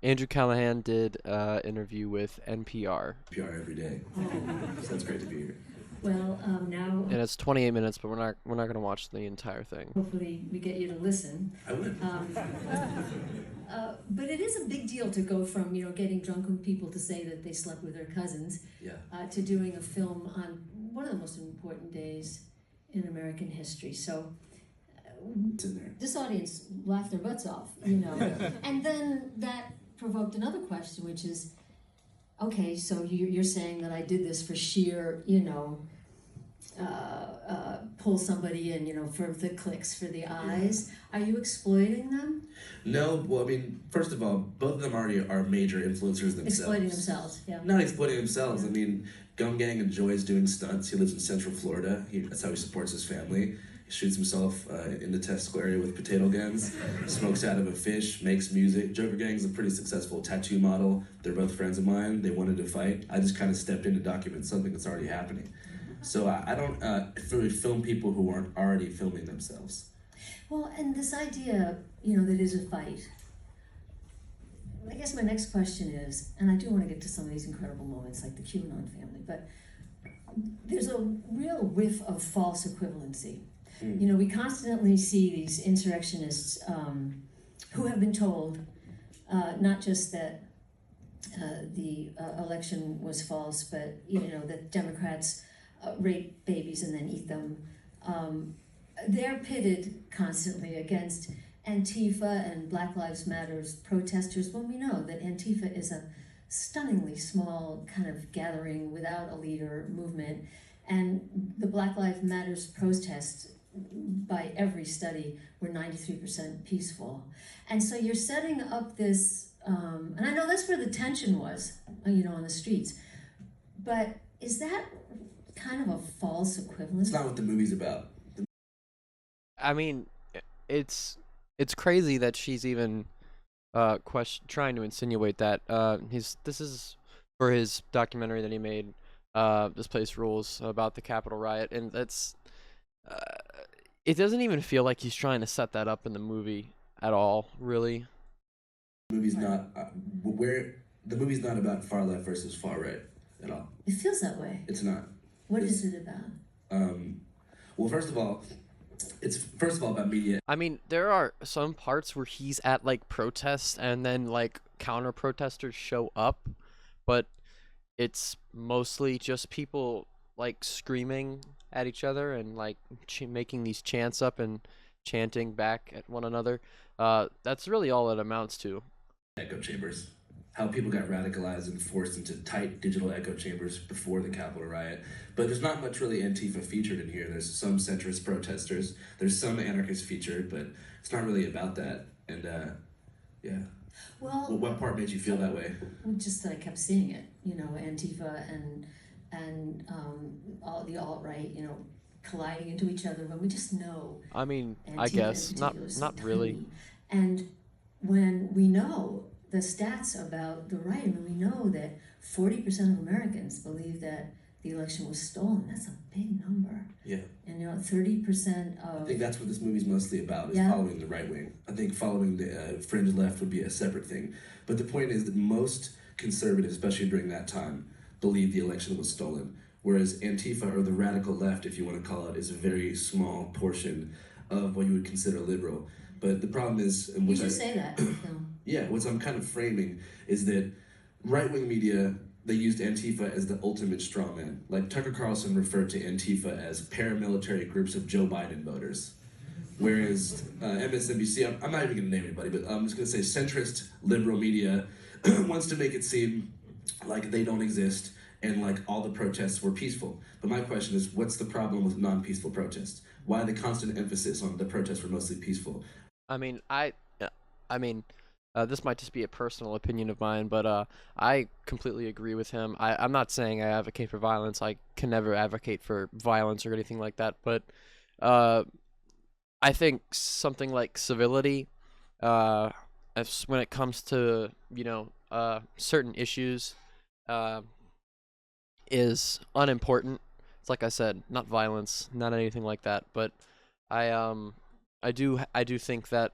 Andrew Callaghan did interview with NPR, NPR every day. Oh, So it's great to be here. well, now and it's 28 minutes, but we're not gonna watch the entire thing. hopefully we get you to listen. I would. But it is a big deal to go from, getting drunken people to say that they slept with their cousins, Yeah. to doing a film on one of the most important days in American history. So It's in there. this audience laughed their butts off, And then that provoked another question, which is, okay, so you're saying that I did this for sheer, pull somebody in, for the clicks, for the eyes. Are you exploiting them? No, well, I mean, first of all, both of them already are major influencers themselves. Exploiting themselves, yeah. Not exploiting themselves. Yeah. I mean, Gum Gang enjoys doing stunts. He lives in Central Florida. That's how he supports his family. He shoots himself in the testicle area with potato guns, smokes out of a fish, makes music. Joker Gang's a pretty successful tattoo model. They're both friends of mine. They wanted to fight. I just kind of stepped in to document something that's already happening. So I don't really film people who aren't already filming themselves. Well, and this idea, that is a fight. I guess my next question is, and I do want to get to some of these incredible moments like the QAnon family, but there's a real whiff of false equivalency. We constantly see these insurrectionists who have been told not just that the election was false, but that Democrats rape babies and then eat them. They're pitted constantly against Antifa and Black Lives Matters protesters when we know that Antifa is a stunningly small kind of gathering without a leader movement, and the Black Lives Matters protests by every study were 93% peaceful. And so you're setting up this, and I know that's where the tension was, on the streets, but is that kind of a false equivalence? It's not what the movie's about. I mean, it's crazy that she's even trying to insinuate that. This is for his documentary that he made, This Place Rules, about the Capitol riot, and uh, it doesn't even feel like he's trying to set that up in the movie at all, really. The movie's not the movie's not about far left versus far right at all. It feels that way. It's not. What is it about? Well, it's first of all about media. I mean, there are some parts where he's at like protests and then like counter protesters show up, but it's mostly just people like screaming at each other and like making these chants up and chanting back at one another. That's really all it amounts to. Echo chambers. How people got radicalized and forced into tight digital echo chambers before the Capitol riot. But there's not much really Antifa featured in here. There's some centrist protesters. There's some anarchists featured, but it's not really about that. And yeah. Well, What part made you feel that way? just that I kept seeing it, Antifa and all the alt-right, colliding into each other when we just know I mean, Antifa I guess in particular is not so really. tiny. And when we know the stats about the right, I mean, we know that 40% of Americans believe that the election was stolen. That's a big number. Yeah. And 30% of... I think that's what this movie's mostly about, is Yeah. following the right wing. I think following the fringe left would be a separate thing. But the point is that most conservatives, especially during that time, believed the election was stolen. Whereas Antifa, or the radical left, if you want to call it, is a very small portion of what you would consider liberal. But the problem is... You should say that in the film. Yeah, what I'm kind of framing is that right-wing media, they used Antifa as the ultimate straw man. Like Tucker Carlson referred to Antifa as paramilitary groups of Joe Biden voters. Whereas MSNBC, I'm not even going to name anybody, but I'm just going to say centrist liberal media wants to make it seem like they don't exist and like all the protests were peaceful. But my question is, what's the problem with non-peaceful protests? Why the constant emphasis on the protests were mostly peaceful? I mean, I mean, this might just be a personal opinion of mine, but I completely agree with him. I'm not saying I advocate for violence. I can never advocate for violence or anything like that. But uh, I think something like civility, when it comes to certain issues, uh, is unimportant. It's like I said, not violence, not anything like that. But I I do think that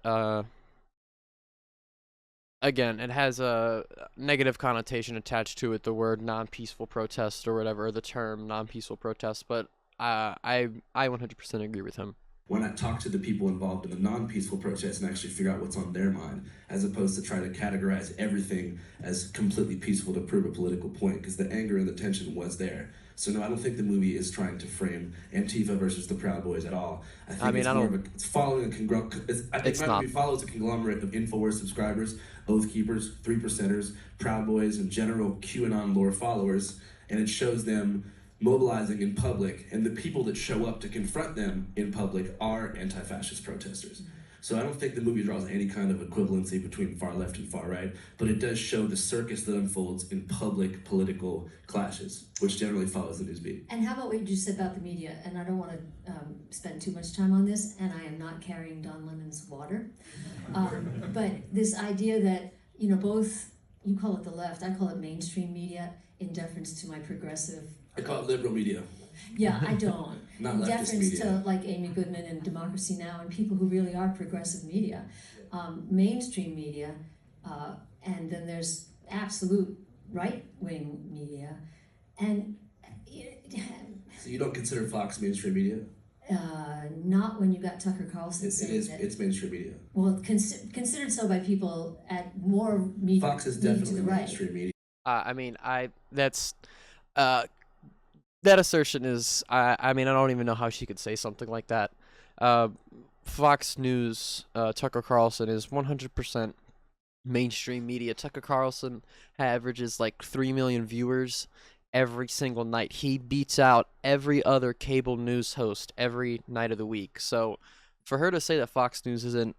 again, it has a negative connotation attached to it, the word non-peaceful protest or whatever, or the term non-peaceful protest. But I 100% agree with him. Why not talk to the people involved in the non-peaceful protests and actually figure out what's on their mind, as opposed to try to categorize everything as completely peaceful to prove a political point? Because the anger and the tension was there. So no, I don't think the movie is trying to frame Antifa versus the Proud Boys at all. I I think mean, it's I more don't. of a, it's following a I think It's my not. movie follows a conglomerate of Infowars subscribers, Oath Keepers, Three Percenters, Proud Boys, and general QAnon lore followers, and it shows them mobilizing in public, and the people that show up to confront them in public are anti-fascist protesters. So I don't think the movie draws any kind of equivalency between far left and far right, but it does show the circus that unfolds in public political clashes, which generally follows the news beat. And how about what you just said about the media? And I don't want to spend too much time on this, and I am not carrying Don Lemon's water. But this idea that, both, you call it the left, I call it mainstream media, in deference to my progressive. I call it liberal media. Yeah, I don't. Not In leftist deference media. to like Amy Goodman and Democracy Now! And people who really are progressive media. Mainstream media, and then there's absolute right-wing media. And So you don't consider Fox mainstream media? not when you got Tucker Carlson saying that. It's mainstream media. Well, considered so by people at more media. Fox is leaning to definitely the right. mainstream media. I mean, that's uh, that assertion is. I mean, I don't even know how she could say something like that. Uh, Fox News, Tucker Carlson is 100% mainstream media. Tucker Carlson averages like 3 million viewers every single night. He beats out every other cable news host every night of the week. So for her to say that Fox News isn't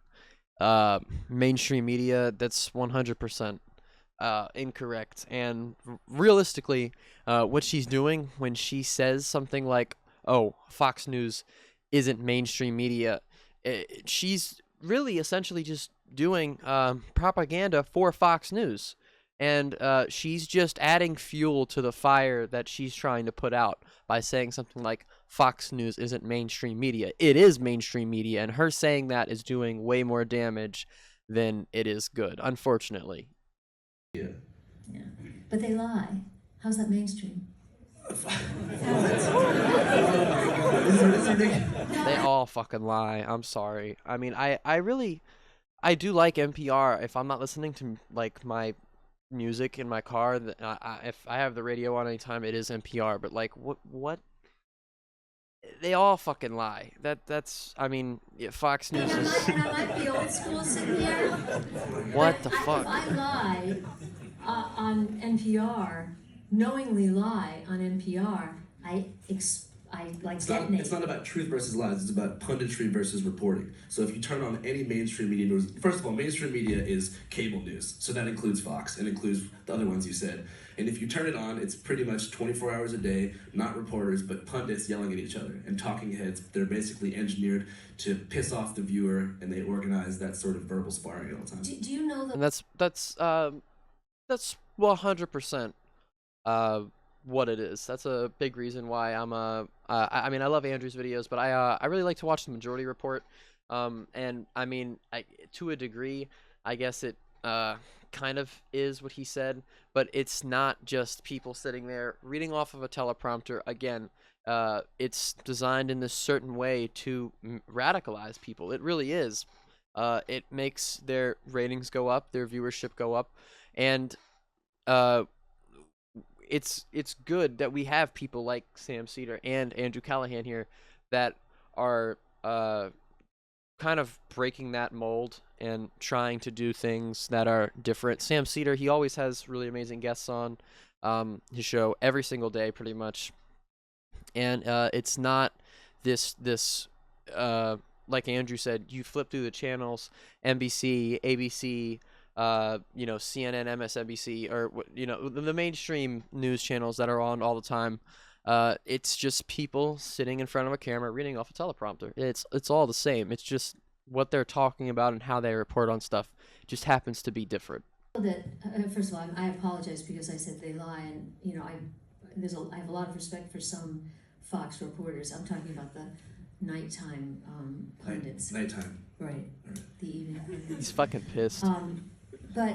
mainstream media, that's 100% incorrect. And realistically, what she's doing when she says something like, "Oh, Fox News isn't mainstream media," she's really essentially just doing propaganda for Fox News. And she's just adding fuel to the fire that she's trying to put out by saying something like Fox News isn't mainstream media. It is mainstream media, and her saying that is doing way more damage than it is good, unfortunately. Yeah. Yeah. But they lie. How's that mainstream? They all fucking lie. I'm sorry. I mean, I do like NPR. If I'm not listening to like my music in my car, if I have the radio on anytime, it is NPR. But like, what? They all fucking lie. That's. I mean, yeah, Fox News is. And I might be old school sitting here. What but the fuck? If I lie on NPR, knowingly lie on NPR, I detonate. It's not about truth versus lies. It's about punditry versus reporting. So if you turn on any mainstream media news, first of all, mainstream media is cable news. So that includes Fox and includes the other ones you said. And if you turn it on, it's pretty much 24 hours a day, not reporters, but pundits yelling at each other and talking heads. They're basically engineered to piss off the viewer, and they organize that sort of verbal sparring all the time. Do you know that? And that's 100% what it is. That's a big reason why I mean, I love Andrew's videos, but I really like to watch the Majority Report. And I mean, to a degree, I guess it kind of is what he said, but it's not just people sitting there reading off of a teleprompter. Again, it's designed in this certain way to radicalize people. It really is. It makes their ratings go up, their viewership go up, and it's good that we have people like Sam Cedar and Andrew Callaghan here that are kind of breaking that mold and trying to do things that are different. Sam Cedar, he always has really amazing guests on his show every single day, pretty much, and it's not this like Andrew said, you flip through the channels, NBC, ABC, CNN, MSNBC, or the mainstream news channels that are on all the time. It's just people sitting in front of a camera reading off a teleprompter. It's all the same. It's just what they're talking about and how they report on stuff just happens to be different. That first of all, I apologize because I said they lie, and I have a lot of respect for some Fox reporters. I'm talking about the nighttime pundits. Nighttime. Right. The evening pundits. He's fucking pissed. But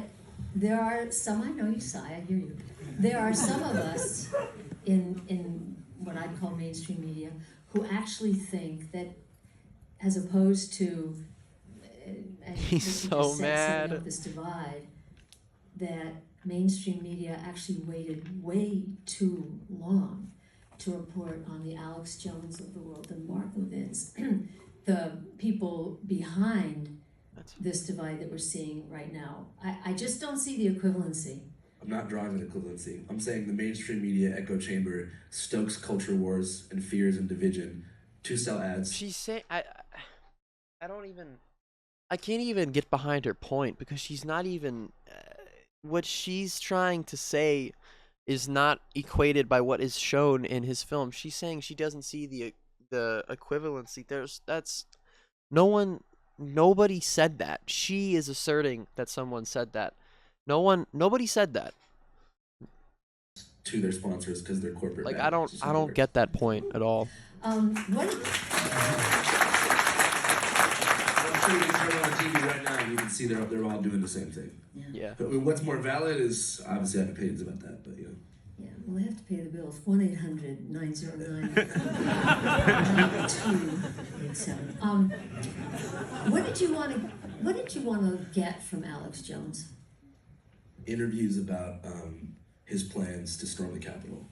There are some, I know you sigh, I hear you. There are some of us in what I'd call mainstream media who actually think that, as opposed to, as He's what you so just said, setting mad. up this divide, that mainstream media actually waited way too long to report on the Alex Jones of the world and Mark Levin's, the people behind this divide that we're seeing right now. I just don't see the equivalency. I'm not drawing an equivalency. I'm saying the mainstream media echo chamber stokes culture wars and fears and division to sell ads. She's saying I don't even I can't even get behind her point because she's not even what she's trying to say is not equated by what is shown in his film. She's saying she doesn't see the equivalency. That's nobody said that. She is asserting that someone said that. Nobody said that. To their sponsors because they're corporate. Like bad. I don't get that point at all. What? I'm sure you can turn on the TV right now and you can see they're all doing the same thing. Yeah. But what's more valid is obviously I have opinions about that, but you know. Yeah, well, they have to pay the bills. 1-800-909-9287. What did you want to get from Alex Jones? Interviews about his plans to storm the Capitol.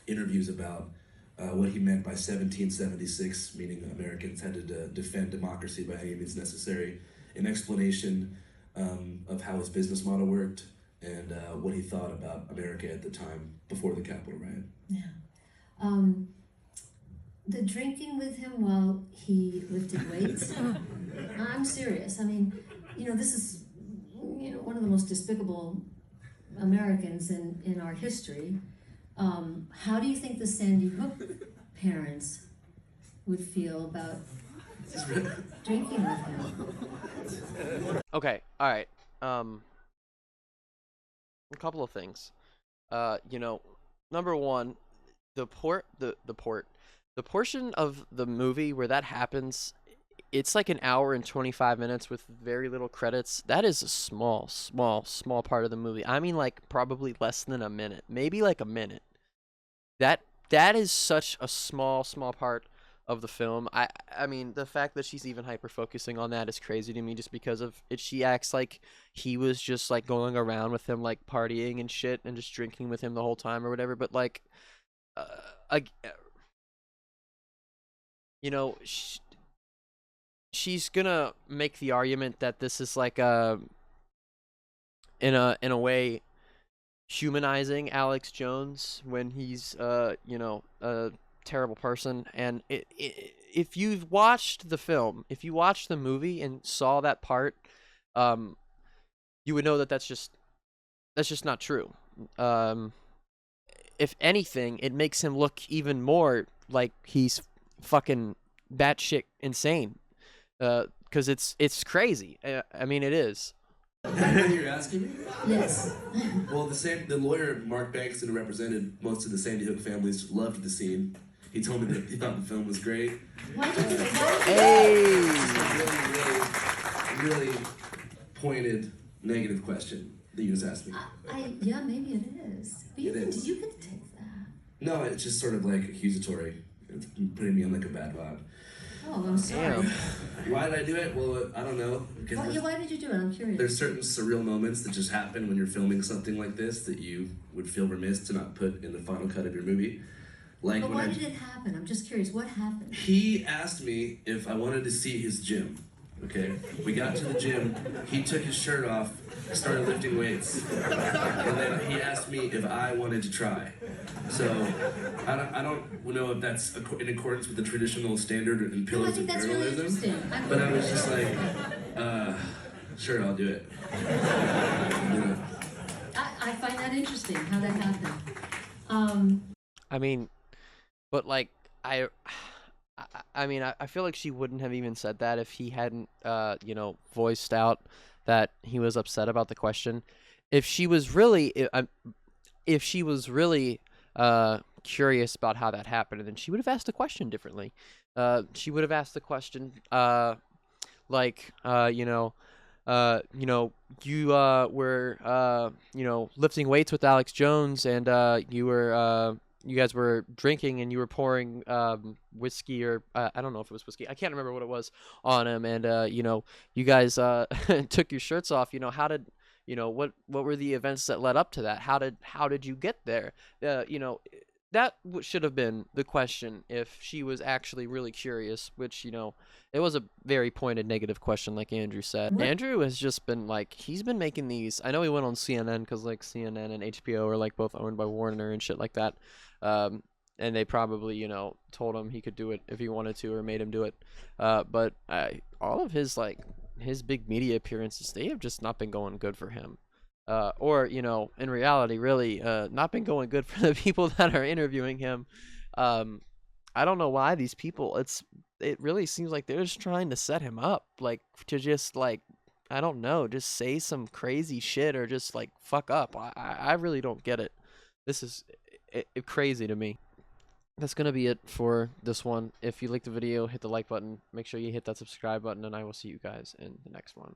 Interviews about what he meant by 1776, meaning Americans had to defend democracy by any means necessary. An explanation of how his business model worked and what he thought about America at the time before the Capitol riot. Yeah. The drinking with him while he lifted weights. I'm serious. I mean, this is, one of the most despicable Americans in our history. How do you think the Sandy Hook parents would feel about drinking with him? Okay. All right. A couple of things. Number one, the portion of the movie where that happens, it's like an hour and 25 minutes with very little credits. That is a small part of the movie. I mean, like probably less than a minute, maybe like a minute. That is such a small part of the film. I mean, the fact that she's even hyper focusing on that is crazy to me, just because of it. She acts like he was just like going around with him, like partying and shit, and just drinking with him the whole time or whatever. But like, I, she's gonna make the argument that this is like in a way humanizing Alex Jones when he's a terrible person. And if you've watched the film, if you watched the movie and saw that part, you would know that that's just not true. If anything, it makes him look even more like he's fucking batshit insane. Because it's crazy. I mean, it is. Is that what you're asking me? Yes. Well, the lawyer Mark Bankston, who represented most of the Sandy Hook families, loved the scene. He told me that he thought the film was great. Hey. Really pointed negative question that you just asked me. Yeah, maybe it is. But you can take that. No, it's just sort of like accusatory. It's putting me on like a bad vibe. Oh, I'm sorry. Damn. Why did I do it? Well, I don't know. Why did you do it? I'm curious. There's certain surreal moments that just happen when you're filming something like this that you would feel remiss to not put in the final cut of your movie. Like but why did it happen? I'm just curious. What happened? He asked me if I wanted to see his gym. Okay, we got to the gym. He took his shirt off, started lifting weights, and then he asked me if I wanted to try. So I don't know if that's in accordance with the traditional standard and No, I pillars think of that's really journalism. interesting. But I was just like, sure, I'll do it. I find that interesting how that happened. I mean, but like I mean, I feel like she wouldn't have even said that if he hadn't, voiced out that he was upset about the question. If she was really, curious about how that happened, then she would have asked the question differently. She would have asked the question, you know, you were you know, lifting weights with Alex Jones, and you guys were drinking, and you were pouring whiskey, or I don't know if it was whiskey. I can't remember what it was on him, and you know, you guys took your shirts off. You know, how did you know what were the events that led up to that? How did you get there? You know, that should have been the question if she was actually really curious, which, you know, it was a very pointed negative question, like Andrew said. What? Andrew has just been like, he's been making these. I know he went on CNN because like CNN and HBO are like both owned by Warner and shit like that. Um, and they probably, you know, told him he could do it if he wanted to, or made him do it. But all of his like his big media appearances, they have just not been going good for him. Or, you know, in reality, really not been going good for the people that are interviewing him. Um, I don't know why these people. It really seems like they're just trying to set him up, like to just like, I don't know, just say some crazy shit or just like fuck up. I really don't get it. This is crazy to me. That's gonna be it for this one. If you liked the video, hit the like button. Make sure you hit that subscribe button, and I will see you guys in the next one.